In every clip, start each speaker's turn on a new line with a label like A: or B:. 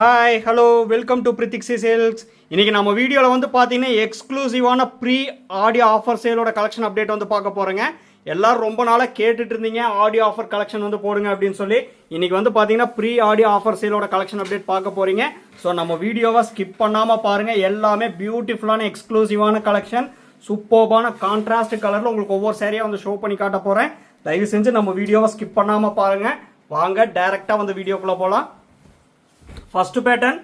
A: Hi hello welcome to Prithiksi sales. இன்றைக்கி நம்ம வீடியோவில் வந்து பார்த்தீங்கன்னா எக்ஸ்க்ளூசிவான ப்ரீ ஆடியோ ஆஃபர் சேலோட கலெக்ஷன் அப்டேட் வந்து பார்க்க போகிறேங்க. எல்லோரும் ரொம்ப நாளாக கேட்டுட்டு இருந்தீங்க ஆடியோ ஆஃபர் கலெக்ஷன் வந்து போடுங்க அப்படின்னு சொல்லி. இன்றைக்கி வந்து பார்த்தீங்கன்னா ப்ரீ ஆடியோ ஆஃபர் சேலோட கலெக்ஷன் அப்டேட் பார்க்க போகிறீங்க. ஸோ நம்ம வீடியோவை ஸ்கிப் பண்ணாமல் பாருங்கள். எல்லாமே பியூட்டிஃபுல்லான எக்ஸ்க்ளூசிவான கலெக்ஷன், சூப்பர்பான கான்ட்ராஸ்ட் கலரில் உங்களுக்கு ஒவ்வொரு சேரியாக வந்து ஷோ பண்ணி காட்ட போகிறேன். தயவு செஞ்சு நம்ம வீடியோவை ஸ்கிப் பண்ணாமல் பாருங்கள். வாங்க டைரெக்டாக வந்து வீடியோக்குள்ளே போகலாம். First pattern,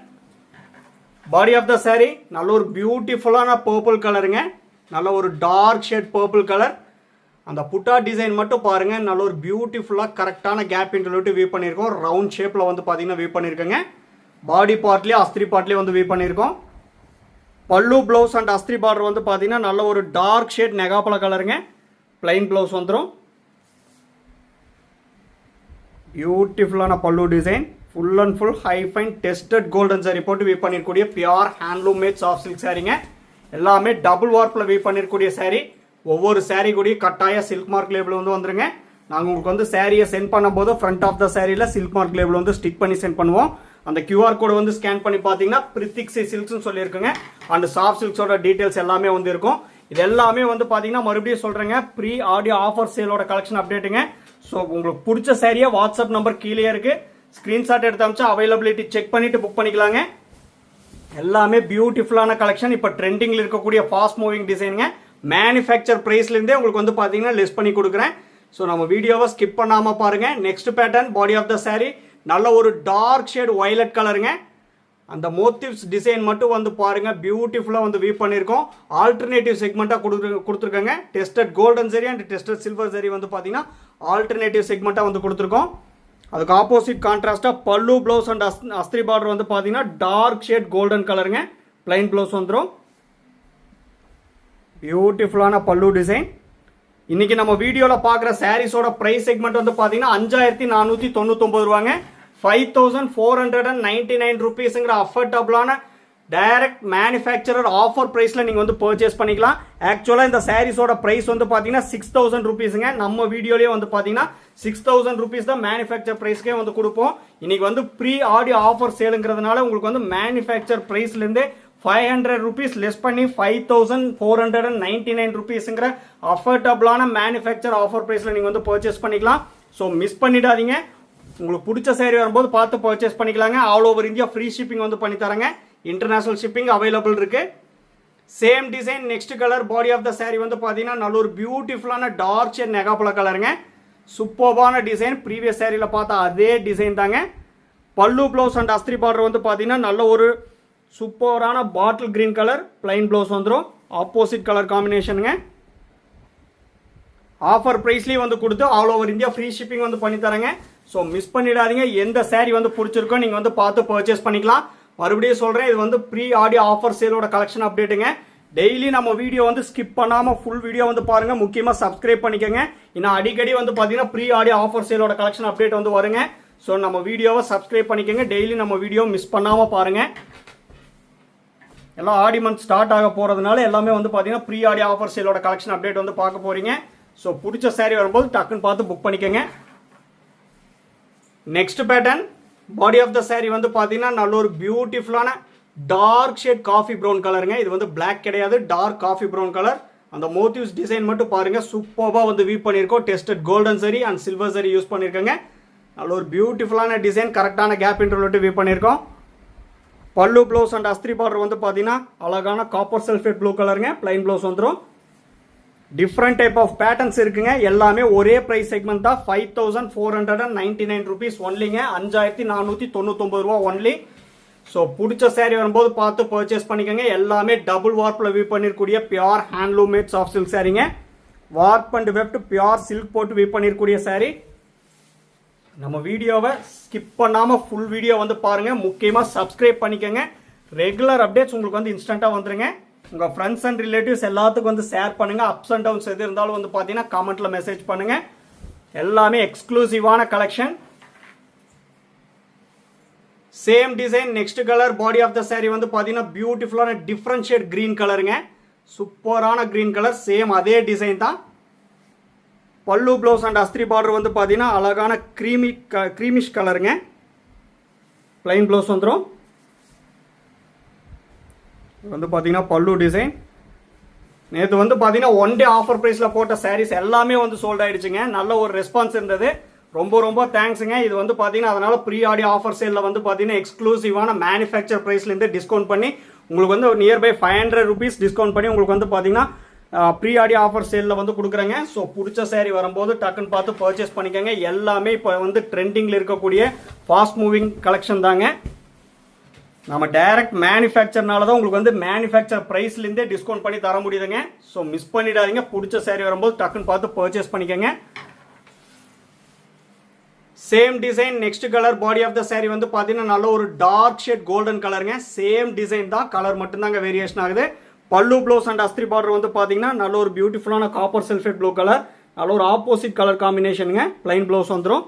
A: body of the sari நல்ல ஒரு பியூட்டிஃபுல்லான பர்பிள் கலருங்க. நல்ல ஒரு டார்க் ஷேட் பர்பிள் கலர். அந்த புட்டா டிசைன் மட்டும் பாருங்க, நல்ல ஒரு பியூட்டிஃபுல்லாக கரெக்டான கேப் இன்டர்வியூட்டு வியூ பண்ணியிருக்கோம். ரவுண்ட் ஷேப்பில் வந்து பார்த்தீங்கன்னா வியூ பண்ணியிருக்கோங்க. பாடி பார்ட்லேயே அஸ்திரி பார்ட்லேயே வந்து வியூ பண்ணியிருக்கோம். பல்லு ப்ளவுஸ் அண்ட் அஸ்திரி பார்டர் வந்து பார்த்தீங்கன்னா நல்ல ஒரு டார்க் ஷேட் நெகாப்பழ கலருங்க. பிளைன் ப்ளவுஸ் வந்துடும். பியூட்டிஃபுல்லான pallu design, full and full high fine tested golden zari போட்டு வீவ் பண்ணிருக்கூடிய pure handloom made soft silk சாரிங்க. எல்லாமே டபுள் வார்ப்பில் வீவ் பண்ணிருக்கூடிய சாரி. ஒவ்வொரு சாரி கூடிய கட்டாய சில்க் மார்க் லேபிள் வந்து வந்துருங்க. நாங்கள் உங்களுக்கு வந்து சாரியை சென்ட் பண்ணும்போது ஃப்ரண்ட் ஆஃப் த சாரியில் சில்க் மார்க் லேபிள் வந்து ஸ்டிக் பண்ணி சென்ட் பண்ணுவோம். அந்த கியூஆர் கோடு வந்து ஸ்கேன் பண்ணி பார்த்தீங்கன்னா பிரித்திக்ஸி சில்க்ஸ்னு சொல்லியிருக்குங்க. அண்ட் சாஃப்ட் சில்க்ஸோட டீட்டெயில்ஸ் எல்லாமே வந்து இருக்கும். இது எல்லாமே வந்து பார்த்தீங்கன்னா மறுபடியும் சொல்கிறேங்க, ப்ரீ ஆடியோ ஆஃபர் சேலோட கலெக்ஷன் அப்டேட்டுங்க. ஸோ உங்களுக்கு பிடிச்ச சாரியை வாட்ஸ்அப் நம்பர் கீழே இருக்குது, ஸ்க்ரீன்ஷாட் எடுத்து அமிச்சா அவைலபிலிட்டி செக் பண்ணிட்டு புக் பண்ணிக்கலாங்க. எல்லாமே பியூட்டிஃபுல்லான கலெக்ஷன். இப்போ ட்ரெண்டிங்கில் இருக்கக்கூடிய ஃபாஸ்ட் மூவிங் டிசைனுங்க. மேனுஃபேக்சர் ப்ரைஸ்லேருந்தே உங்களுக்கு வந்து பார்த்தீங்கன்னா லெஸ் பண்ணி கொடுக்குறேன். ஸோ நம்ம வீடியோவை ஸ்கிப் பண்ணாமல் பாருங்கள். Next pattern, body of the sari நல்ல ஒரு டார்க் ஷேட் வயலட் கலருங்க. அந்த மோட்டிவ்ஸ் டிசைன் மட்டும் வந்து பாருங்கள், பியூட்டிஃபுல்லாக வந்து வியூ பண்ணியிருக்கோம். Alternative செக்மெண்ட்டாக கொடுத்துருக்கோங்க. Tested golden zari and tested silver சரி வந்து பார்த்தீங்கன்னா ஆல்டர்னேட்டிவ் செக்மெண்ட்டாக வந்து கொடுத்துருக்கோம். அதுக்கு ஆப்போசிட் கான்ட்ராஸ்டாக பல்லு ப்ளவுஸ் அண்ட் அஸ்திரி பார்டர் வந்து பார்த்தீங்கன்னா டார்க் ஷேட் கோல்டன் கலருங்க. பிளைன் ப்ளவுஸ் வந்துடும். பியூட்டிஃபுல்லான பல்லு டிசைன். இன்னைக்கு நம்ம வீடியோவில் பார்க்குற சாரீஸோட ப்ரைஸ் செக்மெண்ட் வந்து பார்த்தீங்கன்னா 5499 ரூபாங்க. 5499 ருபீஸுங்கிற அஃபர்டபுளான டைரக்ட் மேனுஃபேக்சரர் ஆஃபர் ப்ரைஸில் நீங்கள் வந்து பர்ச்சேஸ் பண்ணிக்கலாம். ஆக்சுவலாக இந்த சாரீஸோட ப்ரைஸ் வந்து பார்த்தீங்கன்னா 6000 ருபீஸுங்க. நம்ம வீடியோலேயே வந்து பார்த்தீங்கன்னா 6000 ருபீஸ் தான் மேனுஃபேக்சர் ப்ரைஸ்க்கே வந்து கொடுப்போம். இன்னைக்கு வந்து ப்ரீ ஆடியோ ஆஃபர் சேலுங்கிறதுனால உங்களுக்கு வந்து மேனுஃபேக்சர் ப்ரைஸ்லேருந்தே 500 ருபீஸ் லெஸ் பண்ணி 5499 ருபீஸுங்கிற அஃபர்டபுளான மேனுஃபேக்சர் ஆஃபர் ப்ரைஸில் நீங்கள் வந்து பர்ச்சேஸ் பண்ணிக்கலாம். ஸோ மிஸ் பண்ணிடாதீங்க. உங்களுக்கு பிடிச்ச சேரீ வரும்போது பார்த்து பர்ச்சேஸ் பண்ணிக்கலாங்க. All over India free shipping வந்து பண்ணி தரேங்க. இன்டர்நேஷனல் ஷிப்பிங் அவைலபிள் இருக்கு. Same design, next colour, body of the sari வந்து பார்த்தீங்கன்னா நல்ல ஒரு பியூட்டிஃபுல்லான டார்க் ஷேட் நெகாப்பழ கலருங்க. சூப்பர்பான டிசைன். ப்ரீவியஸ் சாரியில் பார்த்தா அதே டிசைன் தாங்க. பல்லு ப்ளவுஸ் அண்ட் அஸ்திரி பார்டர் வந்து பார்த்தீங்கன்னா நல்ல ஒரு சூப்பரான bottle green colour. Plain blouse வந்துடும். ஆப்போசிட் கலர் காம்பினேஷனுங்க. ஆஃபர் ப்ரைஸ்லேயும் வந்து கொடுத்து all over India free shipping வந்து பண்ணி தரேங்க. ஸோ மிஸ் பண்ணிடாதீங்க. எந்த சாரி வந்து பிடிச்சிருக்கோ நீங்கள் வந்து பார்த்து பர்ச்சேஸ் பண்ணிக்கலாம். மறுபடியும் சொல்கிறேன், இது வந்து ப்ரீ ஆடியோ ஆஃபர் சேலோட கலெக்ஷன் அப்டேட்டுங்க. டெய்லி நம்ம வீடியோ வந்து ஸ்கிப் பண்ணாமல் ஃபுல் வீடியோ வந்து பாருங்கள். முக்கியமாக சப்ஸ்கிரைப் பண்ணிக்கோங்க. இன்னும் அடிக்கடி வந்து பார்த்தீங்கன்னா ப்ரீ ஆடியோ ஆஃபர் சேலோட கலெக்ஷன் அப்டேட் வந்து வருங்க. ஸோ நம்ம வீடியோவை சப்ஸ்கிரைப் பண்ணிக்கோங்க. டெய்லி நம்ம வீடியோ மிஸ் பண்ணாமல் பாருங்கள். எல்லாம் ஆடி மந்த் ஸ்டார்ட் ஆக போகிறதுனால எல்லாமே வந்து பார்த்தீங்கன்னா ப்ரீ ஆடியோ ஆஃபர் சேலோட கலெக்ஷன் அப்டேட் வந்து பார்க்க போகிறீங்க. ஸோ பிடிச்ச சாரி வரும்போது டக்குன்னு பார்த்து புக் பண்ணிக்கோங்க. Next pattern, body of the sari வந்து பார்த்தீங்கன்னா நல்ல ஒரு பியூட்டிஃபுல்லான டார்க் ஷேட் காஃபி ப்ரௌன் கலருங்க. இது வந்து பிளாக் கிடையாது, டார்க் காஃபி ப்ரௌன் கலர். அந்த மோட்டிவ்ஸ் டிசைன் மட்டும் பாருங்க, சூப்பராக வந்து வீவ் பண்ணியிருக்கோம். Tested golden zari and silver சரி யூஸ் பண்ணியிருக்கோங்க. நல்ல ஒரு பியூட்டிஃபுல்லான டிசைன், கரெக்டான கேப் இன்டர்வியூட்டு வீவ் பண்ணியிருக்கோம். பல்லு ப்ளவுஸ் அண்ட் அஸ்திரி பார்டர் வந்து பார்த்தீங்கன்னா அழகான காப்பர் சல்ஃபேட் ப்ளூ கலருங்க. பிளைன் ப்ளவுஸ் வந்துடும். டிஃப்ரெண்ட் டைப் ஆஃப் பேட்டர்ன்ஸ் இருக்குங்க. எல்லாமே ஒரே ப்ரைஸ் செக்மெண்ட் தான். 5499 ருபீஸ் ஒன்லிங்க. 5499 ரூபா ஒன்லி. ஸோ பிடிச்ச சாரி வரும்போது பார்த்து பர்ச்சேஸ் பண்ணிக்கோங்க. எல்லாமே டபுள் வார்ப்பில் வீவ் பண்ணிருக்கூடிய pure handloom made soft silk சாரிங்க. Warp and weft pure silk போட்டு வீவ் பண்ணிருக்கூடிய சாரி. நம்ம வீடியோவை ஸ்கிப் பண்ணாமல் ஃபுல் வீடியோ வந்து பாருங்கள். முக்கியமாக சப்ஸ்கிரைப் பண்ணிக்கோங்க. ரெகுலர் அப்டேட்ஸ் உங்களுக்கு வந்து இன்ஸ்டண்ட்டாக வந்துருங்க. உங்கள் ஃப்ரெண்ட்ஸ் அண்ட் ரிலேட்டிவ்ஸ் எல்லாத்துக்கும் வந்து ஷேர் பண்ணுங்கள். அப்ஸ் அண்ட் டவுன்ஸ் எது இருந்தாலும் வந்து பார்த்தீங்கன்னா கமெண்ட்டில் மெசேஜ் பண்ணுங்கள். எல்லாமே எக்ஸ்க்ளூசிவான collection. Same design, next colour, body of the sari வந்து பார்த்தீங்கன்னா பியூட்டிஃபுல்லான டிஃப்ரெண்ட் ஷேட் கிரீன் கலருங்க. சூப்பரான கிரீன் கலர். சேம் அதே டிசைன் தான். பல்லு ப்ளவுஸ் அண்ட் அஸ்திரி பார்டர் வந்து பார்த்தீங்கன்னா அழகான க்ரீமிஷ் கலருங்க. பிளைன் ப்ளவுஸ் வந்துடும். இது வந்து பார்த்தீங்கன்னா பல்லு டிசைன். நேற்று வந்து பார்த்தீங்கன்னா ஒன் டே ஆஃபர் ப்ரைஸில் போட்ட சாரீஸ் எல்லாமே வந்து சோல்ட் ஆகிடுச்சுங்க. நல்ல ஒரு ரெஸ்பான்ஸ் இருந்தது. ரொம்ப ரொம்ப தேங்க்ஸுங்க. இது வந்து பார்த்தீங்கன்னா அதனால் ப்ரீ ஆடி ஆஃபர் சேலில் வந்து பார்த்தீங்கன்னா எக்ஸ்க்ளூசிவான மேனுஃபேக்சர் ப்ரைஸ்லேருந்து டிஸ்கவுண்ட் பண்ணி உங்களுக்கு வந்து நியர்பை 500 rupees டிஸ்கவுண்ட் பண்ணி உங்களுக்கு வந்து பார்த்தீங்கன்னா ப்ரீ ஆடி ஆஃபர் சேலில் வந்து கொடுக்குறேங்க. ஸோ பிடிச்ச சேரீ வரும்போது டக்குன்னு பார்த்து பர்ச்சேஸ் பண்ணிக்கோங்க. எல்லாமே இப்போ வந்து ட்ரெண்டிங்கில் இருக்கக்கூடிய ஃபாஸ்ட் மூவிங் கலெக்ஷன் தாங்க. நம்ம டைரக்ட் மேனுஃபேக்சர்னால தான் உங்களுக்கு வந்து மேனுஃபேக்சர் ப்ரைஸ்லேருந்தே டிஸ்கவுண்ட் பண்ணி தர முடியுதுங்க. ஸோ மிஸ் பண்ணிடாதீங்க. பிடிச்ச சேரீ வரும்போது டக்குன்னு பார்த்து பர்ச்சேஸ் பண்ணிக்கோங்க. Same design next colour body of the sari வந்து பார்த்தீங்கன்னா நல்ல ஒரு டார்க் ஷேட் கோல்டன் கலருங்க. சேம் டிசைன் தான், கலர் மட்டும்தாங்க வேரியேஷன் ஆகுது. பல்லு ப்ளவுஸ் அண்ட் அஸ்திரி பார்டர் வந்து பார்த்தீங்கன்னா நல்ல ஒரு பியூட்டிஃபுல்லான காப்பர் சல்ஃபேட் ப்ளூ கலர், நல்ல ஒரு ஆப்போசிட் கலர் காம்பினேஷனுங்க. பிளைன் ப்ளவுஸ் வந்துடும்.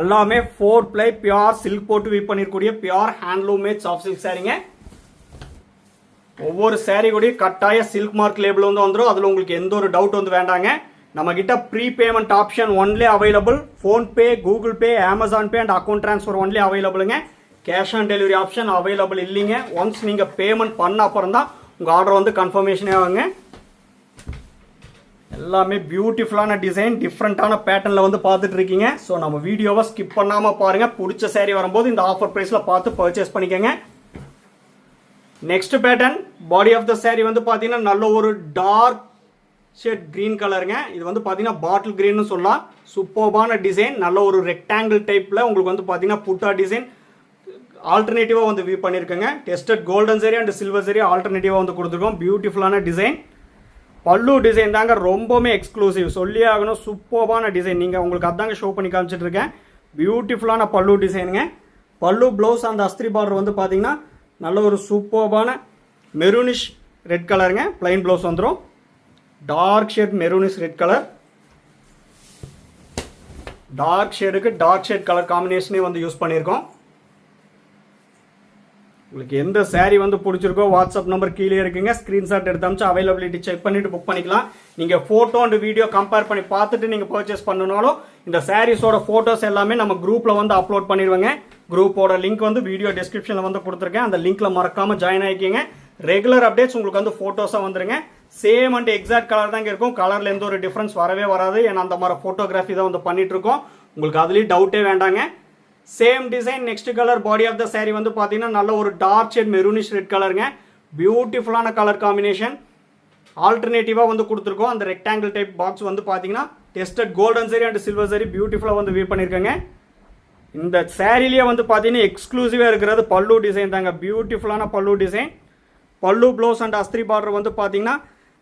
A: எல்லாமே 4 ply பியூர் சில்க் போட்டு வீவ் பண்ணிருக்கூடிய pure handloom made soft silk சாரீங்க. ஒவ்வொரு சாரீ கூட கட்டாய சில்க் மார்க் லேபிள் வந்து வந்துடும். அதில் உங்களுக்கு எந்த ஒரு டவுட் வந்து வேண்டாங்க. நம்ம கிட்ட prepayment option only available. PhonePe, Google Pay, Amazon Pay and account transfer only அவைலபிளுங்க. Cash on delivery option available இல்லைங்க. ஒன்ஸ் நீங்கள் பேமெண்ட் பண்ண அப்புறம் தான் உங்கள் ஆர்டர் வந்து கன்ஃபர்மேஷனே ஆகுங்க. எல்லாமே பியூட்டிஃபுல்லான டிசைன், டிஃப்ரெண்ட்டான பேட்டர்னில் வந்து பார்த்துட்டு இருக்கீங்க. ஸோ நம்ம வீடியோவை ஸ்கிப் பண்ணாமல் பாருங்கள். பிடிச்ச சாரீ வரும்போது இந்த ஆஃபர் ப்ரைஸில் பார்த்து பர்ச்சேஸ் பண்ணிக்கோங்க. Next pattern body of the sari வந்து பார்த்தீங்கன்னா நல்ல ஒரு டார்க் ஷேட் கிரீன் கலருங்க. இது வந்து பார்த்தீங்கன்னா பாட்டில் கிரீன்னு சொல்லலாம். சூப்பர்பான டிசைன், நல்ல ஒரு ரெக்டாங்கிள் டைப்பில் உங்களுக்கு வந்து பார்த்தீங்கன்னா புட்டா டிசைன் ஆல்டர்னேட்டிவாக வந்து view பண்ணியிருக்கேங்க. Tested golden zari and silver சரி ஆல்டர்னேட்டிவாக வந்து கொடுத்துருக்கோம். பியூட்டிஃபுல்லான டிசைன். பல்லு டிசைன் தாங்க ரொம்பவுமே எக்ஸ்க்ளூசிவ், சொல்லி ஆகணும். சூப்பர்பான டிசைன். நீங்கள் உங்களுக்கு அதாங்க ஷோ பண்ணி காமிச்சிட்டு இருக்கேன். பியூட்டிஃபுல்லான பல்லு டிசைனுங்க. பல்லு ப்ளவுஸ் அந்த அஸ்திரி பார்டர் வந்து பார்த்தீங்கன்னா நல்ல ஒரு சூப்பர்பான மெரூனிஷ் ரெட் கலருங்க. பிளைன் ப்ளவுஸ் வந்துடும். Dark shade maroonish red colour. Dark ஷேடுக்கு டார்க் ஷேட் கலர் காம்பினேஷனே வந்து யூஸ் பண்ணியிருக்கோம். உங்களுக்கு எந்த சாரீ வந்து பிடிச்சிருக்கோ வாட்ஸ்அப் நம்பர் கீழே இருக்குங்க. ஸ்க்ரீன்ஷாட் எடுத்து அமிச்சு அவைலபிலிட்டி செக் பண்ணிட்டு புக் பண்ணிக்கலாம். நீங்கள் ஃபோட்டோ அண்ட் வீடியோ கம்பேர் பண்ணி பார்த்துட்டு நீங்கள் பர்ச்சேஸ் பண்ணனாலும் இந்த சாரீஸோட ஃபோட்டோஸ் எல்லாமே நம்ம குரூப்பில் வந்து அப்லோட் பண்ணிடுவேங்க. குரூப்போட லிங்க் வந்து வீடியோ டிஸ்கிரிப்ஷனில் வந்து கொடுத்துருக்கேன். அந்த லிங்க்கில் மறக்காமல் ஜாயின் ஆகிக்கிங்க. ரெகுலர் அப்டேட்ஸ் உங்களுக்கு வந்து ஃபோட்டோஸாக வந்துருங்க. சேம் அண்ட் எக்ஸாக்ட் கலர் தாங்க இருக்கும். கலரில் எந்த ஒரு டிஃப்ரென்ஸ் வரவே வராது. ஏன்னா அந்த மாதிரி ஃபோட்டோகிராஃபி தான் வந்து பண்ணிட்டு இருக்கோம். உங்களுக்கு அதுலேயும் டவுட்டே வேண்டாங்க. Same design next colour body of the sari வந்து பார்த்தீங்கன்னா நல்ல ஒரு டார்க் ஷேட் மெரூனிஷ் ரெட் கலருங்க. பியூட்டிஃபுல்லான கலர் காம்பினேஷன் ஆல்டர்னேட்டிவாக வந்து கொடுத்துருக்கோம். அந்த ரெக்டாங்கிள் டைப் பாக்ஸ் வந்து பார்த்தீங்கன்னா tested golden zari and silver சரி பியூட்டிஃபுல்லாக வந்து வியூ பண்ணியிருக்காங்க. இந்த சாரீலேயே வந்து பார்த்தீங்கன்னா எக்ஸ்க்ளூசிவாக இருக்கிறது பல்லு டிசைன் தாங்க. பியூட்டிஃபுல்லான பல்லு டிசைன். பல்லு ப்ளவுஸ் அண்ட் அஸ்திரி பார்டர் வந்து பார்த்தீங்கன்னா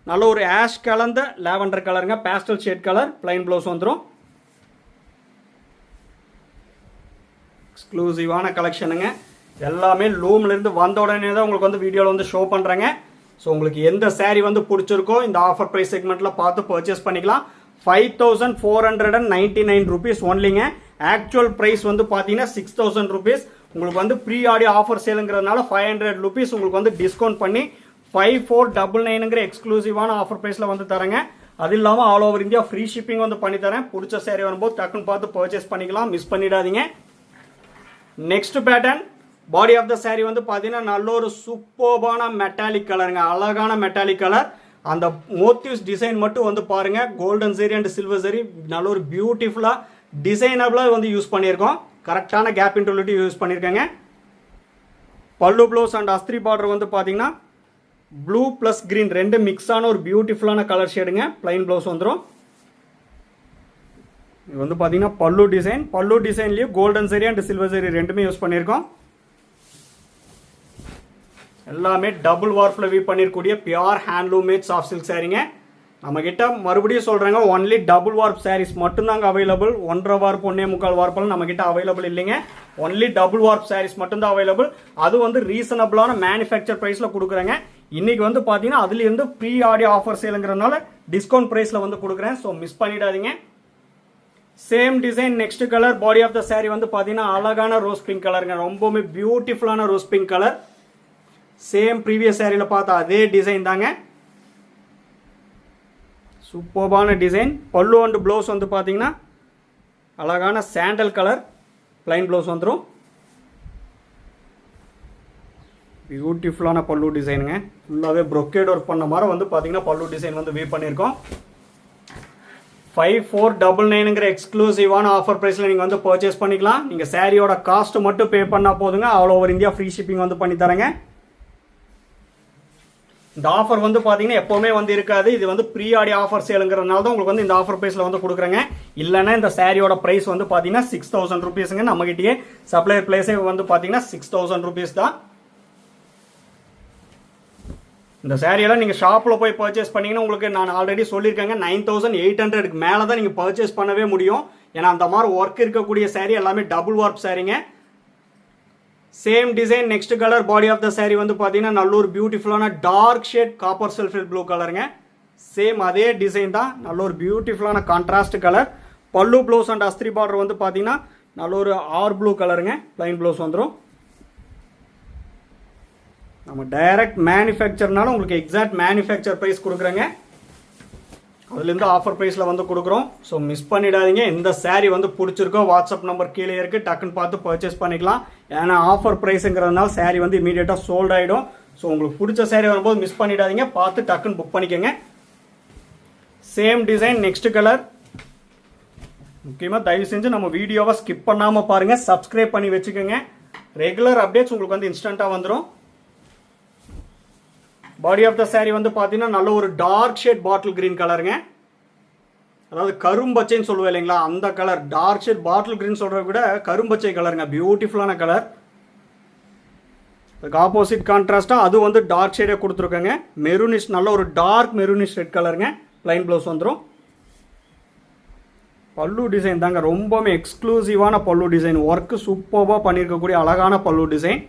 A: நல்ல ஒரு ஆஷ் கலந்த லாவெண்டர் கலருங்க. Pastel shade colour. Plain blouse வந்துடும். எக்ஸ்க்ளூசிவான கலெக்ஷனுங்க. எல்லாமே லூம்லேருந்து வந்த உடனே தான் உங்களுக்கு வந்து வீடியோவில் வந்து ஷோ பண்ணுறேங்க. ஸோ உங்களுக்கு எந்த சாரீ வந்து பிடிச்சிருக்கோ இந்த ஆஃபர் ப்ரைஸ் செக்மெண்ட்டில் பார்த்து பர்ச்சேஸ் பண்ணிக்கலாம். 5499 rupees ஒன்லிங்க. ஆக்சுவல் ப்ரைஸ் வந்து பார்த்தீங்கன்னா 6000 rupees. உங்களுக்கு வந்து ப்ரீ ஆடி ஆஃபர் சேலுங்கிறதுனால 500 rupees உங்களுக்கு வந்து டிஸ்கவுண்ட் பண்ணி 5499ங்கிற எக்ஸ்க்ளூசிவான ஆஃபர் ப்ரைஸில் வந்து தரேங்க. அது இல்லாமல் all over India free shipping வந்து பண்ணி தரேன். பிடிச்ச சாரீ வரும்போது டக்குன்னு பார்த்து பர்ச்சேஸ் பண்ணிக்கலாம். மிஸ் பண்ணிடாதீங்க. Next pattern body of the sari வந்து பார்த்தீங்கன்னா நல்ல ஒரு சூப்பர்பான மெட்டாலிக் கலருங்க. அழகான மெட்டாலிக் கலர். அந்த மோட்டிவ்ஸ் டிசைன் மட்டும் வந்து பாருங்க. கோல்டன் சரி அண்ட் சில்வர் சரி நல்ல ஒரு பியூட்டிஃபுல்லாக டிசைனபிளாக வந்து யூஸ் பண்ணியிருக்கோம். கரெக்டான கேப் இன்டர்வியூட்டி யூஸ் பண்ணியிருக்கேங்க. பல்லு ப்ளவுஸ் அண்ட் அஸ்திரி பார்டர் வந்து பார்த்தீங்கன்னா ப்ளூ ப்ளஸ் கிரீன் ரெண்டு மிக்ஸான ஒரு பியூட்டிஃபுல்லான கலர் ஷேடுங்க. பிளைன் ப்ளவுஸ் வந்துடும். இது வந்து பார்த்தீங்கன்னா பல்லு டிசைன். பல்லு டிசைன்லேயும் golden zari and silver zari ரெண்டுமே யூஸ் பண்ணியிருக்கோம். எல்லாமே டபுள் வார்ப்பில் வீவ் பண்ணிருக்கூடிய pure handloom made soft silk சாரீங்க. நம்மக்கிட்ட மறுபடியும் சொல்கிறாங்க ஒன்லி டபுள் வார்ப் சாரீஸ் மட்டும்தாங்க அவைலபிள். 1.5 வார்ப் 1.25 வார்ப்பெல்லாம் நம்மக்கிட்ட அவைலபிள் இல்லைங்க. ஒன்லி டபுள் வார்ப் சாரீஸ் மட்டும்தான் அவைலபிள். அது வந்து ரீசனபிளான மேனுஃபேக்சர் ப்ரைஸில் கொடுக்குறேங்க. இன்றைக்கி வந்து பார்த்தீங்கன்னா அதுலேருந்து ப்ரீ ஆடி ஆஃபர் சேலுங்கிறதுனால டிஸ்கவுண்ட் ப்ரைஸில் வந்து கொடுக்குறேன். ஸோ மிஸ் பண்ணிடாதீங்க. Same design next colour body of the sari வந்து பார்த்தீங்கன்னா அழகான ரோஸ் பிங்க் கலருங்க. ரொம்பவுமே பியூட்டிஃபுல்லான rose pink colour. Same previous சாரியில் பார்த்தா அதே டிசைன் தாங்க. சூப்பர்பான டிசைன். பல்லு அண்ட் ப்ளவுஸ் வந்து பார்த்தீங்கன்னா அழகான சாண்டல் கலர். பிளைன் ப்ளவுஸ் வந்துடும். பியூட்டிஃபுல்லான பல்லு டிசைனுங்க. ஃபுல்லாகவே ப்ரொக்கேட் ஒர்க் பண்ண மாதிரி வந்து பார்த்தீங்கன்னா பல்லு டிசைன் வந்து வீவ் பண்ணியிருக்கோம். 5499ங்கிற எக்ஸ்க்ளூசிவான ஆஃபர் ப்ரைஸில் நீங்கள் வந்து பர்ச்சேஸ் பண்ணிக்கலாம். நீங்கள் சாரியோட காஸ்ட் மட்டும் பே பண்ணால் போதுங்க. All over India free shipping வந்து பண்ணி தரேங்க. இந்த ஆஃபர் வந்து பார்த்தீங்கன்னா எப்போவுமே வந்து இருக்காது. இது வந்து ப்ரீ ஆடி ஆஃபர் சேலுங்கிறதுனால தான் உங்களுக்கு வந்து இந்த ஆஃபர் ப்ரைஸில் வந்து கொடுக்குறேங்க. இல்லைன்னா இந்த சாரியோட ப்ரைஸ் வந்து பார்த்தீங்கன்னா 6000 ருபீஸுங்க. நம்மகிட்டயே சப்ளையர் பிளேஸே வந்து பார்த்தீங்கன்னா 6000 ருபீஸ் தான். இந்த சாரியெல்லாம் நீங்கள் ஷாப்பில் போய் பர்ச்சேஸ் பண்ணிங்கன்னா உங்களுக்கு நான் ஆல்ரெடி சொல்லியிருக்கேங்க 9800க்கு மேலே தான் நீங்கள் பர்ச்சேஸ் பண்ணவே முடியும். ஏன்னா அந்த மாதிரி ஒர்க் இருக்கக்கூடிய சாரி எல்லாமே டபுள் வார்ப் சாரிங்க. Same design next colour body of the sari வந்து பார்த்தீங்கன்னா நல்ல ஒரு பியூட்டிஃபுல்லான dark shade copper sulphate blue கலருங்க. சேம் அதே டிசைன் தான், நல்ல ஒரு பியூட்டிஃபுல்லான contrast colour. Pallu blouse and அஸ்திரி பார்டர் வந்து பார்த்தீங்கன்னா நல்ல ஒரு ஆர் ப்ளூ கலருங்க. பிளைன் ப்ளவுஸ் வந்துடும். நம்ம டைரக்ட் மேனுஃபேக்சர்னால உங்களுக்கு எக்ஸாக்ட் மேனுஃபேக்சர் ப்ரைஸ் கொடுக்குறேங்க. அதுலேருந்து ஆஃபர் ப்ரைஸில் வந்து கொடுக்குறோம். ஸோ மிஸ் பண்ணிடாதீங்க. இந்த சாரீ வந்து பிடிச்சிருக்கோ வாட்ஸ்அப் நம்பர் கீழே இருக்குது, டக்குன்னு பார்த்து பர்ச்சேஸ் பண்ணிக்கலாம். ஏன்னா ஆஃபர் ப்ரைஸுங்கிறதுனால சாரீ வந்து இமீடியட்டாக சோல்ட் ஆகிடும். ஸோ உங்களுக்கு பிடிச்ச சாரீ வரும்போது மிஸ் பண்ணிடாதீங்க, பார்த்து டக்குன்னு புக் பண்ணிக்கோங்க. Same design next colour. முக்கியமாக தயவு செஞ்சு நம்ம வீடியோவை ஸ்கிப் பண்ணாமல் பாருங்கள், சப்ஸ்கிரைப் பண்ணி வச்சுக்கோங்க. ரெகுலர் அப்டேட்ஸ் உங்களுக்கு வந்து இன்ஸ்டண்ட்டாக வந்துடும். பாடி ஆஃப் த சாரி வந்து பார்த்தீங்கன்னா நல்ல ஒரு டார்க் ஷேட் பாட்டில் கிரீன் கலருங்க. அதாவது கரும்பச்சைன்னு சொல்லுவேன் இல்லைங்களா, அந்த கலர். டார்க் ஷேட் பாட்டில் கிரீன் சொல்கிறத விட கரும்பச்சை கலருங்க. பியூட்டிஃபுல்லான கலர். அதுக்கு ஆப்போசிட் கான்ட்ராஸ்டாக அது வந்து டார்க் ஷேடே கொடுத்துருக்கோங்க. மெரூனிஷ், நல்ல ஒரு டார்க் மெரூனிஷ் ரெட் கலருங்க. பிளைன் ப்ளவுஸ் வந்துடும். பல்லு டிசைன் தாங்க ரொம்பவுமே எக்ஸ்க்ளூசிவான பல்லு டிசைன். ஒர்க்கு சூப்பராக பண்ணியிருக்கக்கூடிய அழகான பல்லு டிசைன்.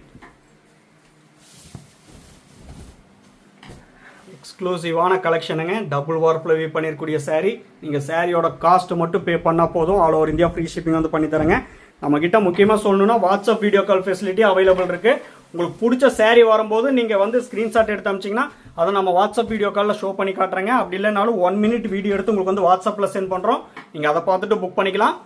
A: எக்ஸ்க்ளூசிவான கலெக்ஷனுங்க. டபுள் வார்ப்பில் வீவ் பண்ணியிருக்கூடிய சாரீ. நீங்கள் சாரியோட காஸ்ட் மட்டும் பே பண்ணால் போதும். All over India free shipping வந்து பண்ணி தரேங்க. நம்மக்கிட்ட முக்கியமாக சொல்லணும்னா WhatsApp video call facility available இருக்குது. உங்களுக்கு பிடிச்ச சாரீ வரும்போது நீங்கள் வந்து ஸ்க்ரீன்ஷாட் எடுத்து அமிச்சிங்கன்னா அதை நம்ம வாட்ஸ்அப் வீடியோ காலில் ஷோ பண்ணி காட்டுறேங்க. அப்படி இல்லைனாலும் 1 மினிட் வீடியோ எடுத்து உங்களுக்கு வந்து வாட்ஸ்அப்பில் சென்ட் பண்ணுறோம். நீங்கள் அதை பார்த்துட்டு புக் பண்ணிக்கலாம்.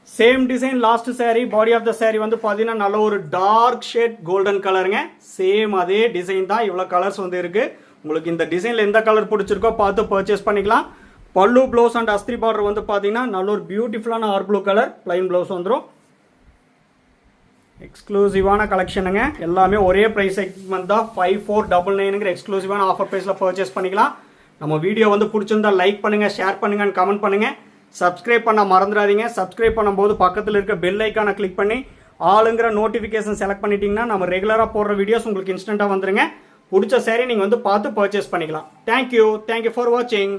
A: Same design last sari. Body of the sari வந்து பார்த்தீங்கன்னா நல்ல ஒரு டார்க் ஷேட் கோல்டன் கலருங்க. சேம் அதே டிசைன் தான். இவ்வளோ கலர்ஸ் வந்து இருக்குது. உங்களுக்கு இந்த டிசைனில் எந்த கலர் பிடிச்சிருக்கோ பார்த்து பர்ச்சேஸ் பண்ணிக்கலாம். பல்லு ப்ளவுஸ் அண்ட் அஸ்திரி பார்டர் வந்து பார்த்தீங்கன்னா நல்ல ஒரு பியூட்டிஃபுல்லான ஆர் ப்ளூ கலர். பிளைன் ப்ளவுஸ் வந்துடும். எக்ஸ்க்ளூசிவான கலெக்ஷனுங்க. எல்லாமே ஒரே ப்ரைஸ் செக்மெண்ட் தான். 5499ங்கிற எக்ஸ்க்ளூசிவான ஆஃபர் ப்ரைஸில் பர்ச்சேஸ் பண்ணிக்கலாம். நம்ம வீடியோ வந்து பிடிச்சிருந்தா லைக் பண்ணுங்கள், ஷேர் பண்ணுங்கள், கமெண்ட் பண்ணுங்கள். சப்ஸ்கிரைப் பண்ண மறந்துடாதீங்க. சப்ஸ்கிரைப் பண்ணும்போது பக்கத்தில் இருக்க பெல் ஐக்கானை கிளிக் பண்ணி ஆளுங்கிற நோட்டிஃபிகேஷன் செலக்ட் பண்ணிட்டீங்கன்னா நம்ம ரெகுலராக போடுற வீடியோஸ் உங்களுக்கு இன்ஸ்டண்ட்டாக வந்துருங்க. பிடிச்ச சாரி நீங்கள் வந்து பார்த்து பர்ச்சேஸ் பண்ணிக்கலாம். தேங்க்யூ ஃபார் வாட்சிங்.